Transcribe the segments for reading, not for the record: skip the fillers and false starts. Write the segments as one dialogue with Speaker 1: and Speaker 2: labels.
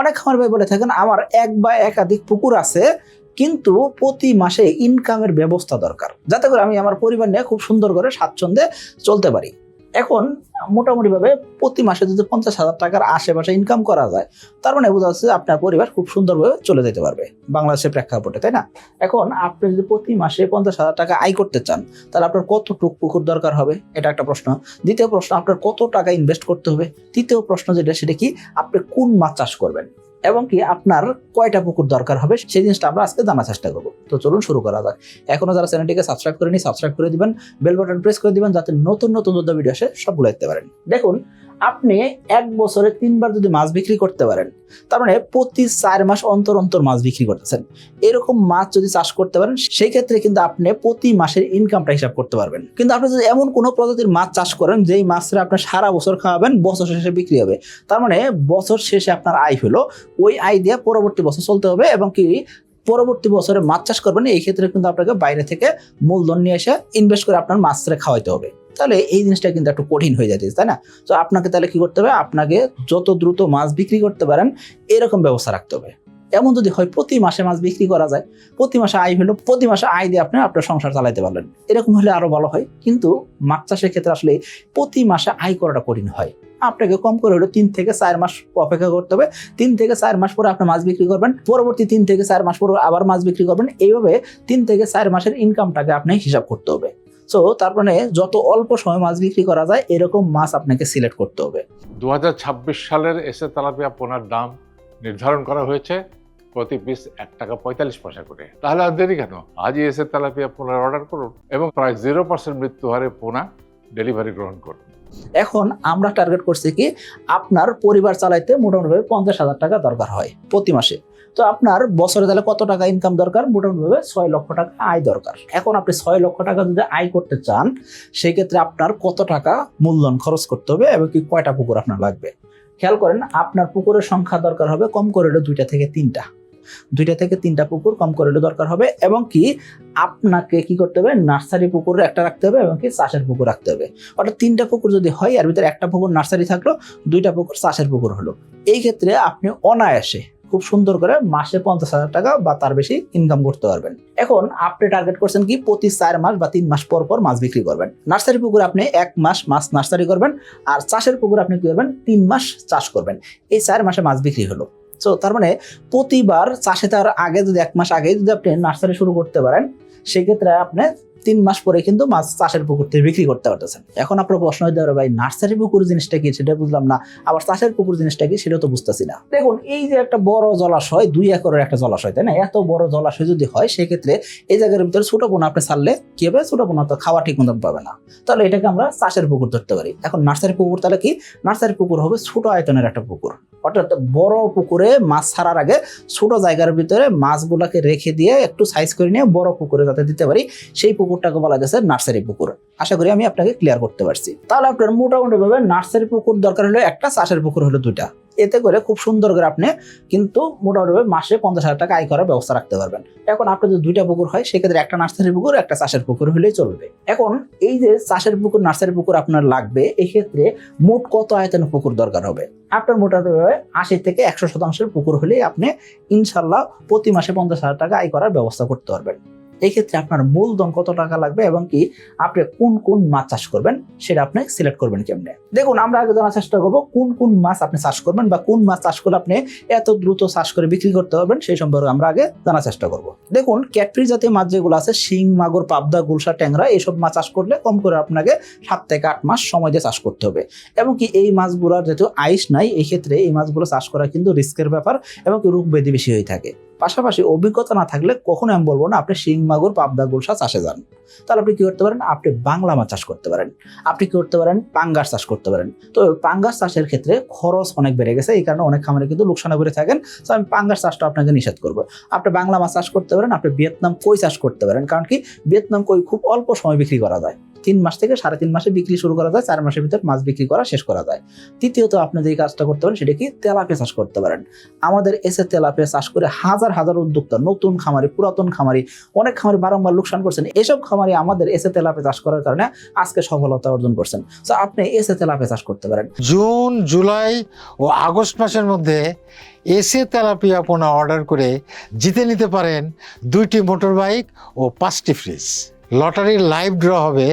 Speaker 1: অনেক খামার ভাই বলে থাকেন আমার এক বা একাধিক পুকুর আছে, কিন্তু প্রতি মাসে ইনকামের ব্যবস্থা দরকার, যাতে করে আমি আমার পরিবার নিয়ে খুব সুন্দর করে স্বাচ্ছন্দ্যে চলতে পারি। এখন মোটামুটি ভাবে প্রতি মাসে যদি 50,000 টাকার আশেপাশে ইনকাম করা যায়, তার মানে বোঝা যাচ্ছে আপনার পরিবার খুব সুন্দরভাবে চলে যেতে পারবে বাংলাদেশের প্রেক্ষাপটে, তাই না? এখন আপনি যদি প্রতি মাসে 50,000 টাকা আয় করতে চান, তাহলে আপনার কতটুকু পুকুর দরকার হবে, এটা একটা প্রশ্ন। দ্বিতীয় প্রশ্ন, আপনার কত টাকা ইনভেস্ট করতে হবে। তৃতীয় প্রশ্ন যেটা, সেটা কি আপনি কোন মাছ চাষ করবেন এবং কি আপনার কয়টা পুকুর দরকার হবে, সেই জিনিসটা আমরা আজকে জানার চেষ্টা করবো। তো চলুন শুরু করা যাক। এখনো যারা চ্যানেলটিকে সাবস্ক্রাইব করেনি, সাবস্ক্রাইব করে দিবেন, বেল বাটন প্রেস করে দিবেন, যাতে নতুন নতুন ভিডিও আসে সবগুলো দেখতে পারেন। দেখুন, আপনি এক বছরে 3 বার যদি মাছ বিক্রি করতে পারেন, তার মানে প্রতি 4 মাস অন্তর অন্তর মাছ বিক্রি করতেছেন। এরকম মাছ যদি চাষ করতে পারেন, সেই ক্ষেত্রে কিন্তু আপনি প্রতি মাসের ইনকামটা হিসাব করতে পারবেন। কিন্তু আপনি যদি এমন কোনো প্রজাতির মাছ চাষ করেন যেই মাছটা আপনি সারা বছর খাওয়াবেন, বছর শেষে বিক্রি হবে, তার মানে বছর শেষে আপনার আয় হলো, ওই আয় দিয়ে পরবর্তী বছর চলতে হবে এবং কি পরবর্তী বছরে মাছ চাষ করবেন, এই ক্ষেত্রে কিন্তু আপনাকে বাইরে থেকে মূলধন নিয়ে এসে ইনভেস্ট করে আপনার মাছটা খাওয়াইতে হবে। তাহলে এই জিনিসটা কিন্তু একটু কঠিন হয়ে যাচ্ছে, তাই না? তো আপনাকে তাহলে কি করতে হবে, আপনাকে যত দ্রুত মাছ বিক্রি করতে পারেন এরকম ব্যবস্থা রাখতে হবে। এমন যদি হয় প্রতি মাসে মাছ বিক্রি করা যায়, প্রতি মাসে আয় হলো, প্রতি মাসে আয় দিয়ে আপনি আপনার সংসার চালাতে পারলেন, এরকম হলে আরো ভালো হয়। কিন্তু মাছ চাষের ক্ষেত্রে আসলে প্রতি মাসে আয় করাটা কঠিন হয়। আপনাকে কম করে হলো 3 থেকে 4 মাস অপেক্ষা করতে হবে। 3 থেকে 4 মাস পরে আপনি মাছ বিক্রি করবেন, পরবর্তী 3 থেকে 4 মাস পরে আবার মাছ বিক্রি করবেন। এইভাবে 3 থেকে 4 মাসের ইনকামটাকে আপনি হিসাব করতে হবে। সো তার মানে যত অল্প সময় মাছ বিক্রি করা যায় এরকম মাছ আপনাকে সিলেক্ট করতে হবে।
Speaker 2: 2026 সালের এসএ তেলাপিয়া পোনার দাম নির্ধারণ করা হয়েছে প্রতি পিস 1 টাকা 45 পয়সা করে। তাহলে আর দেরি কেন, আজই এসএ তেলাপিয়া পোনার অর্ডার করুন এবং প্রায় 0% মৃত্যু হারে পোনা ডেলিভারি গ্রহণ করুন।
Speaker 1: এখন আমরা টার্গেট করছি কি, আপনার পরিবার চালাইতে মোটামুটিভাবে 50,000 টাকা দরকার হয় প্রতি মাসে। তো আপনার বছরে তাহলে কত টাকা ইনকাম দরকার, মোটামুটিভাবে 6 লক্ষ টাকা আয় দরকার। এখন আপনি 6 লক্ষ টাকা যদি আয় করতে চান, সেই ক্ষেত্রে আপনার কত টাকা মূলধন খরচ করতে হবে এবং কি কয়টা পুকুর আপনার লাগবে। খেয়াল করেন, আপনার পুকুরের সংখ্যা দরকার হবে কম করে হলে 2টা থেকে 3টা। 2টা থেকে 3টা পুকুর কম করে হলে দরকার হবে এবং কি আপনাকে কি করতে হবে, নার্সারি পুকুর একটা রাখতে হবে এবং কি চাষের পুকুর রাখতে হবে। অর্থাৎ 3টা পুকুর যদি হয়, এর ভিতরে একটা পুকুর নার্সারি থাকলো, 2টা পুকুর চাষের পুকুর হলো। এই ক্ষেত্রে আপনি অনায়াসে খুব সুন্দর করে মাসে 50,000 টাকা বা তার বেশি ইনকাম করতে পারবেন। এখন আপনি টার্গেট করছেন কি, প্রতি 4 মাস বা 3 মাস পর পর মাছ বিক্রি করবেন। নার্সারি পুকুর আপনি 1 মাস মাছ নার্সারি করবেন, আর চাষের পুকুর আপনি কি করবেন, 3 মাস চাষ করবেন। এই 4 মাসে মাছ বিক্রি হলো। তো তার মানে প্রতিবার চাষে তার আগে যদি 1 মাস আগে যদি আপনি নার্সারি শুরু করতে পারেন, সেক্ষেত্রে আপনি 3 মাস পরে কিন্তু মাছ চাষের পুকুর থেকে বিক্রি করতে পারতেছেন। এখন আপনার প্রশ্ন হতে পারে, ভাই নার্সারি পুকুর জিনিসটা কি সেটা বুঝলাম না, আবার চাষের পুকুর জিনিসটা কি সেটা তো বুঝতেছি না। দেখুন, এই যে একটা বড় জলাশয়, 2 একরের একটা জলাশয়, তাই না? এত বড় জলাশয় যদি হয়, সেক্ষেত্রে এই জায়গার ভিতরে ছোট পোনা আপনি ছাড়লে কি হবে, ছোট পোনা তো খাওয়া ঠিক মতো পাবে না। তাহলে এটাকে আমরা চাষের পুকুর ধরতে পারি। এখন নার্সারি পুকুর তাহলে কি, নার্সারি পুকুর হবে ছোট আয়তনের একটা পুকুর। অর্থাৎ বড় পুকুরে মাছ ছাড়ার আগে ছোট জায়গার ভিতরে মাছগুলাকে রেখে দিয়ে একটু সাইজ করে নিয়ে বড় পুকুরে যাতে দিতে পারি, সেই পুকুরটাকে বলা যাচ্ছে নার্সারি পুকুর। আশা করি আমি আপনাকে ক্লিয়ার করতে পারছি। তাহলে আপনার মোটামুটি ভাবে নার্সারি পুকুর দরকার হলো একটা, চাষের পুকুর হলো 2টা। এতে করে খুব সুন্দর করে আপনি কিন্তু মোটামুটি মাসে 50,000 টাকা আয় করার ব্যবস্থা রাখতে পারবেন। এখন আপনার যদি 2টা পুকুর হয়, সেক্ষেত্রে একটা নার্সারি পুকুর একটা চাষের পুকুর হলেই চলবে। এখন এই যে চাষের পুকুর নার্সারি পুকুর আপনার লাগবে, এই ক্ষেত্রে মোট কত আয়তনের পুকুর দরকার হবে? আপনার মোটামুটি 80 থেকে 100% পুকুর হলেই আপনি ইনশাল্লাহ প্রতি মাসে 50,000 টাকা আয় করার ব্যবস্থা করতে পারবেন। এই ক্ষেত্রে আপনার মূলধন কত টাকা লাগবে এবং কি আপনি কোন কোন মাছ চাষ করবেন সেটা আপনি সিলেক্ট করবেন কেমনে। দেখুন, আমরা আগে জানার চেষ্টা করবো কোন কোন মাছ আপনি চাষ করবেন বা কোন মাছ চাষ করলে আপনি এত দ্রুত চাষ করে বিক্রি করতে পারবেন, সেই সম্পর্কে আমরা আগে জানার চেষ্টা করব। দেখুন, ক্যাটফিশ জাতীয় মাছ যেগুলো আছে, শিং, মাগুর, পাবদা, গুলশা, ট্যাংরা, এইসব মাছ চাষ করলে কম করে আপনাকে 7 থেকে 8 মাস সময় দিয়ে চাষ করতে হবে। এবং কি এই মাছগুলোর যেহেতু আইস নাই, এই ক্ষেত্রে এই মাছগুলো চাষ করা কিন্তু রিস্কের ব্যাপার এবং কি রোগ ব্যাধি বেশি হয়ে থাকে। পাশাপাশি অভিজ্ঞতা না থাকলে কখনো আমি বলবো না আপনি শিং, মাগুর, পাবদা, গুলশা চাষে যান। তাহলে আপনি কি করতে পারেন, আপনি বাংলা মাছ চাষ করতে পারেন, আপনি কি করতে পারেন, পাঙ্গাস চাষ করতে পারেন। তো পাঙ্গাস চাষের ক্ষেত্রে খরচ অনেক বেড়ে গেছে, এই কারণে অনেক খামারে কিন্তু লোকসানে করে থাকেন। তো আমি পাঙ্গাস চাষটা আপনাকে নিষেধ করবো। আপনি বাংলা মাছ চাষ করতে পারেন, আপনি ভিয়েতনাম কই চাষ করতে পারেন, কারণ কি ভিয়েতনাম কই খুব অল্প সময় বিক্রি করা যায়। 3 মাস থেকে 3.5 মাসে বিক্রি শুরু করা যায়, 4 মাসের ভিতর মাছ বিক্রি করা শেষ করা যায়। তৃতীয়ত আপনি যে কাজটা করতে পারেন সেটা কি তেলাপিয়া চাষ করতে পারেন। আমাদের এসে তেলাপিয়া চাষ করে হাজার হাজার উদ্যোক্তা, নতুন খামারি, পুরাতন খামারি, অনেক খামারি বারংবার লোকসান করছেন। এসব খামারি আমাদের এসে তেলাপিয়া চাষ করার কারণে আজকে সফলতা অর্জন করছেন। তো আপনি এসে তেলাপিয়া চাষ করতে পারেন।
Speaker 3: জুন, জুলাই ও আগস্ট মাসের মধ্যে এসে তেলাপিয়া পোনা অর্ডার করে জিতে নিতে পারেন 2টি মোটর বাইক ও 5টি ফ্রিজ। লটারির লাইভ ড্র হবে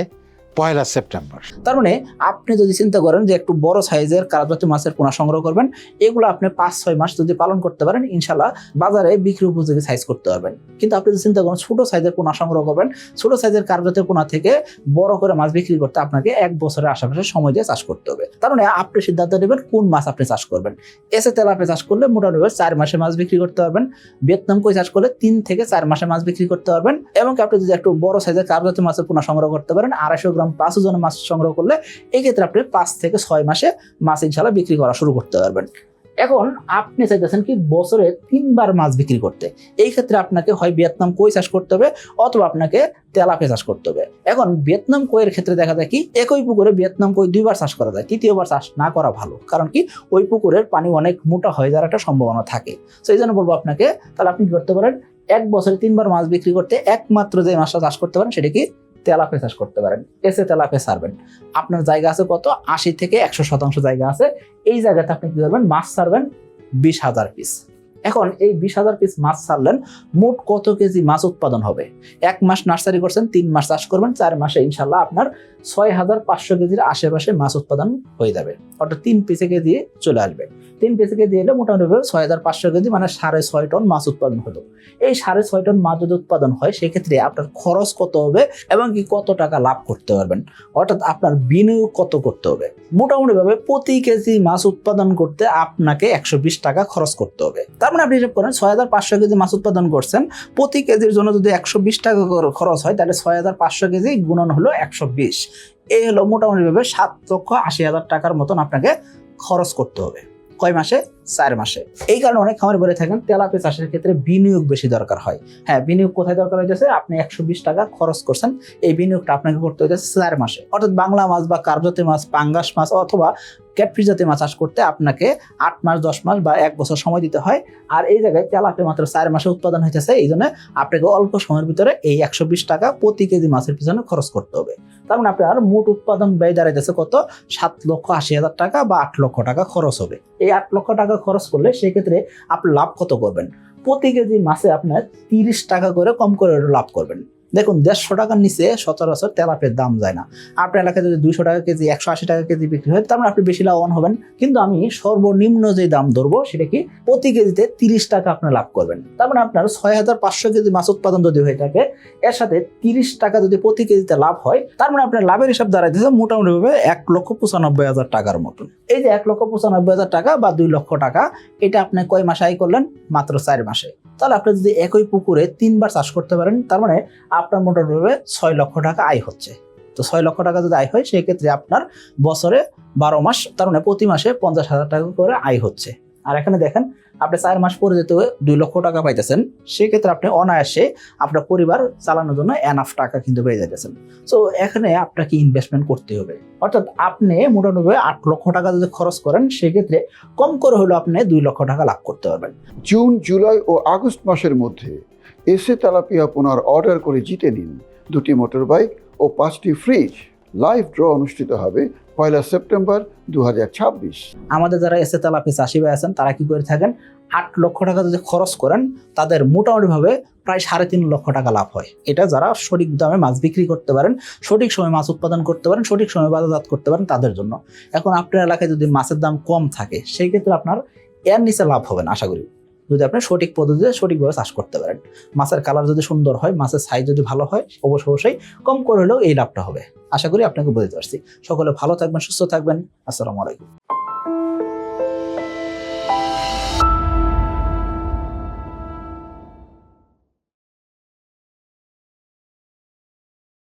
Speaker 3: 1 সেপ্টেম্বর।
Speaker 1: তার মানে আপনি যদি চিন্তা করেন যে একটু বড় সাইজের কারাজাতি মাছের পোনা সংগ্রহ করবেন, এগুলো আপনি 5-6 মাস যদি পালন করতে পারেন, ইনশাল্লাহ বাজারে বিক্রি উপযোগী সাইজ করতে পারবেন। কিন্তু আপনি যদি চিন্তা করেন ছোট সাইজের পোনা সংগ্রহ করবেন, ছোট সাইজের কারাজাতি পোনা থেকে বড় করে মাছ বিক্রি করতে আপনাকে 1 বছরের আশেপাশে সময় দিয়ে চাষ করতে হবে। তার মানে আপনি সিদ্ধান্ত নেবেন কোন মাছ আপনি চাষ করবেন। এসে তেলাপিয়া চাষ করলে মোটামুটি 4 মাসে মাছ বিক্রি করতে পারবেন। ভিয়েতনাম কই চাষ করলে 3 থেকে 4 মাসে মাছ বিক্রি করতে পারবেন। এবং আপনি যদি একটু বড় সাইজের কারাজাতি মাছের পোনা সংগ্রহ করতে পারেন, 250 গ্রাম 5 ওজনের মাছ সংগ্রহ করলে এই ক্ষেত্রে আপনি 5 থেকে 6 মাসে মাছ ইনশাল্লাহ বিক্রি করা শুরু করতে পারবেন। এখন আপনি চাইতেছেন কি বছরে 3 বার মাছ বিক্রি করতে, এই ক্ষেত্রে আপনাকে হয় ভিয়েতনাম কই চাষ করতে হবে অথবা আপনাকে তেলাপিয়া চাষ করতে হবে। এখন ভিয়েতনাম কইয়ের ক্ষেত্রে দেখা যায় কি একই পুকুরে ভিয়েতনাম কই 2 বার চাষ করা যায়, তৃতীয়বার চাষ না করা ভালো। কারণ কি ওই পুকুরের পানি অনেক মোটা হয়ে যাওয়ার একটা সম্ভাবনা থাকে। তো এই জন্য বলবো আপনাকে, তাহলে আপনি কি করতে পারেন, 1 বছরে 3 বার মাছ বিক্রি করতে একমাত্র যে মাছটা চাষ করতে পারেন সেটা কি তেলাপিয়া চাষ করতে পারেন। এসে তেলাপিয়া ছাড়বেন। আপনার জায়গা আছে কত, 80 থেকে 100% জায়গা আছে। এই জায়গাতে আপনি কি করবেন, মাছ ছাড়বেন 20,000 পিস। এখন এই 20,000 পিস মাছ ছাড়লেন, মোট কত কেজি মাছ উৎপাদন হবে? 1 মাস নার্সারি করছেন, 3 মাস চাষ করবেন, 4 মাসে ইনশাল্লাহ আপনার 6,500 কেজির আশেপাশে মাছ উৎপাদন হয়ে যাবে। অর্থাৎ 3 পিসে কেজি চলে আসবে। 3 পিসে কেজি এলে মোটামুটি 6,500 কেজি, মানে 6.5 টন মাছ উৎপাদন হলো। এই 6.5 টন মাছ যদি উৎপাদন হয়, সেক্ষেত্রে আপনার খরচ কত হবে এবং কি কত টাকা লাভ করতে পারবেন, অর্থাৎ আপনার বিনিয়োগ কত করতে হবে। মোটামুটি ভাবে প্রতি কেজি মাছ উৎপাদন করতে আপনাকে 120 টাকা খরচ করতে হবে। তার মানে আপনি হিসাব করেন 6,500 কেজি মাছ উৎপাদন করছেন, প্রতি কেজির জন্য যদি 120 টাকা খরচ হয়, তাহলে 6,500 কেজি গুণন হলো 120। এই হলো মোটামুটি ভাবে 7,80,000 টাকার মতন আপনাকে খরচ করতে হবে। কয় মাসে? 4 মাসে। এই কারণে অনেক খামারি বলে থাকেন তেলাপিয়া চাষের ক্ষেত্রে বিনিয়োগ বেশি দরকার হয়। হ্যাঁ, বিনিয়োগ কোথায় দরকার হইতেছে? আপনি 120 টাকা খরচ করছেন, এই বিনিয়োগটা আপনাকে করতে হইতেছে 4 মাসে। অর্থাৎ বাংলা মাছ বা কার্পজাতীয় মাছ, পাঙ্গাস মাছ অথবা ক্যাটফিশ জাতীয় মাছ চাষ করতে আপনাকে 8 মাস, 10 মাস বা 1 বছর সময় দিতে হয়। আর এই জায়গায় তেলাপিয়া মাত্র 4 মাসে উৎপাদন হইতেছে। এই জন্য আপনাকে অল্প সময়ের ভিতরে এই 120 টাকা প্রতি কেজি মাছের পিছনে খরচ করতে হবে। তার মানে আপনার মোট উৎপাদন ব্যয় দাঁড়াইতেছে কত? 7,80,000 টাকা বা 8 লক্ষ টাকা খরচ হবে। এই 8 লক্ষ টাকা খরচ করলে সেক্ষেত্রে আপনি লাভ কত করবেন? প্রতি কেজি মাছে আপনার 30 টাকা করে কম করে লাভ করবেন। দেখুন, 150 টাকার নিচে সচরাচর তেলাপিয়ার দাম যায় না। আপনার এলাকায় যদি 200 টাকা কেজি, 180 টাকা কেজি বিক্রি হয়, তার মানে আপনি বেশি লাভবান হবেন। কিন্তু আমি সর্বনিম্ন যে দাম ধরবো সেটা কি প্রতি কেজিতে 30 টাকা আপনি লাভ করবেন। তার মানে আপনার 6,500 কেজি মাছ উৎপাদন যদি হয়ে থাকে, এর সাথে 30 টাকা যদি প্রতি কেজিতে লাভ হয়, তার মানে আপনার লাভের হিসাব দাঁড়াইতেছে মোটামুটি ভাবে 1,95,000 টাকার মতন। এই যে 1,95,000 টাকা বা 2 লক্ষ টাকা, এটা আপনি কয় মাসে আয় করলেন? মাত্র 4 মাসে। তাহলে আপনি যদি একই পুকুরে 3 বার চাষ করতে পারেন, তার মানে আপনার মোটামুটি 6 লক্ষ টাকা আয় হচ্ছে। তো 6 লক্ষ টাকা যদি আয় হয়, সেক্ষেত্রে আপনার বছরে 12 মাস, তার মানে প্রতি মাসে 50,000 টাকা করে আয় হচ্ছে। আর এখানে দেখেন, আপনি 4 মাস পরে যেতে 2 লক্ষ টাকা পাইতেছেন, সেক্ষেত্রে আপনি অনায়াসে আপনার পরিবার চালানোর জন্য এনাফ টাকা কিন্তু পেয়ে যাইতেছেন। সো এখানে আপনাকে ইনভেস্টমেন্ট করতে হবে। অর্থাৎ আপনি মোটামুটি 8 লক্ষ টাকা যদি খরচ করেন, সেক্ষেত্রে কম করে হলেও আপনি 2 লক্ষ টাকা লাভ করতে পারবেন।
Speaker 4: জুন, জুলাই ও আগস্ট মাসের মধ্যে এসে তেলাপিয়া পোনার অর্ডার করে জিতে নিন 2টি মোটর বাইক ও 5টি ফ্রিজ। লাইভ ড্র অনুষ্ঠিত হবে 1 সেপ্টেম্বর 2026।
Speaker 1: আমাদের যারা এসে তেলাপিয়া চাষি ভাই আছেন, তারা কি করে থাকেন, 8 লক্ষ টাকা যদি খরচ করেন, তাদের মোটামুটি ভাবে প্রায় 3.5 লক্ষ টাকা লাভ হয়। এটা যারা সঠিক দামে মাছ বিক্রি করতে পারেন, সঠিক সময় মাছ উৎপাদন করতে পারেন, সঠিক সময় বাজারজাত করতে পারেন, তাদের জন্য। এখন আপনার এলাকায় যদি মাছের দাম কম থাকে, সেই ক্ষেত্রে আপনার এর নিচে লাভ হবে না আশা করি, যদি আপনি সঠিক পদ্ধতিতে সঠিকভাবে চাষ করতে পারেন। মাছের কালার যদি সুন্দর হয়, মাছের সাইজ যদি ভালো হয়, অবশ্যই কম করে হলেও এই লাভটা হবে। আশা করি আপনাকে বুঝতে পারছি। সকলে ভালো থাকবেন, সুস্থ থাকবেন। আসসালামু আলাইকুম।